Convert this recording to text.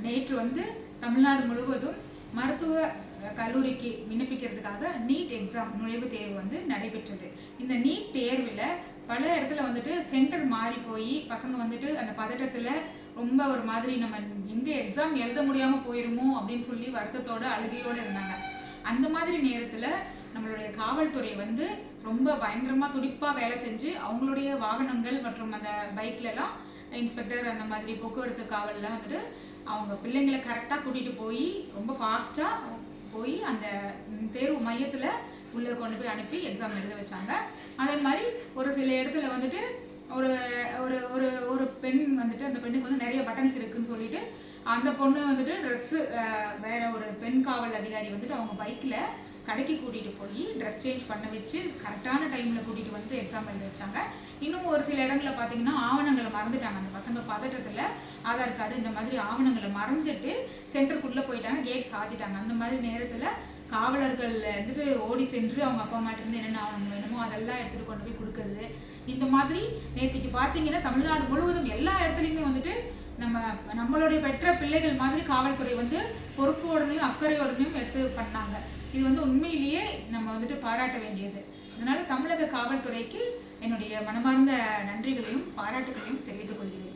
நேற்று வந்து தமிழ்நாடு முழுவதும் மருத்துவ கல்லூரிக்கு விண்ணப்பிக்கிறதுக்காக நீட் எக்ஸாம் நுழைவுத் தேர்வு வந்து நடைபெற்றது. இந்த நீட் தேர்வில் பல இடத்துல வந்துட்டு சென்டர் மாறி போய் பசங்க வந்துட்டு அந்த பதட்டத்தில் ரொம்ப ஒரு மாதிரி நம்ம எங்கே எக்ஸாம் எழுத முடியாமல் போயிருமோ அப்படின்னு சொல்லி வருத்தத்தோட அழுகையோடு இருந்தாங்க. அந்த மாதிரி நேரத்தில் நம்மளுடைய காவல்துறை வந்து ரொம்ப பயங்கரமாக துடிப்பாக வேலை செஞ்சு அவங்களுடைய வாகனங்கள் மற்றும் அந்த பைக்லலாம் இன்ஸ்பெக்டர் அந்த மாதிரி போக்குவரத்து காவல்லாம் வந்துட்டு அவங்க பிள்ளைங்களை கரெக்டாக கூட்டிகிட்டு போய் ரொம்ப ஃபாஸ்ட்டாக போய் அந்த தேர்வு மையத்தில் உள்ளே கொண்டு போய் அனுப்பி எக்ஸாம் எழுத வச்சாங்க. அதே மாதிரி ஒரு சில இடத்துல வந்துட்டு ஒரு ஒரு ஒரு ஒரு பெண் வந்துட்டு அந்த பெண்ணுக்கு வந்து நிறைய பட்டன்ஸ் இருக்குன்னு சொல்லிட்டு அந்த பொண்ணு வந்துட்டு ட்ரெஸ்ஸு வேற ஒரு பெண் காவல் அதிகாரி வந்துட்டு அவங்க பைக்கில் கடைக்கு கூட்டிகிட்டு போய் ட்ரெஸ் சேஞ்ச் பண்ண வச்சு கரெக்டான டைமில் கூட்டிகிட்டு வந்து எக்ஸாம் எழுத வச்சாங்க. இன்னும் ஒரு சில இடங்களில் பார்த்தீங்கன்னா ஆவணங்களை மறந்துட்டாங்க. அந்த பசங்க பதட்டத்தில் ஆதார் கார்டு இந்த மாதிரி ஆவணங்களை மறந்துட்டு சென்டருக்குள்ளே போயிட்டாங்க, கேட் சாத்திட்டாங்க. அந்த மாதிரி நேரத்தில் காவலர்கள் வந்துட்டு ஓடி சென்று அவங்க அப்பா அம்மாட்டிருந்து என்னென்ன ஆவணங்கள் வேணுமோ அதெல்லாம் எடுத்துகிட்டு கொண்டு போய் கொடுக்குறது. இந்த மாதிரி நேற்றுக்கு பார்த்தீங்கன்னா தமிழ்நாடு முழுவதும் எல்லா இடத்துலையுமே வந்துட்டு நம்மளுடைய பெற்ற பிள்ளைகள் மாதிரி காவல்துறை வந்து பொறுப்போடனையும் அக்கறையோடனையும் எடுத்து பண்ணாங்க. இது வந்து உண்மையிலேயே நம்ம வந்துட்டு பாராட்ட வேண்டியது. இதனால தமிழக காவல்துறைக்கு என்னுடைய மனமார்ந்த நன்றிகளையும் பாராட்டுகளையும் தெரிவித்துக் கொள்கிறேன்.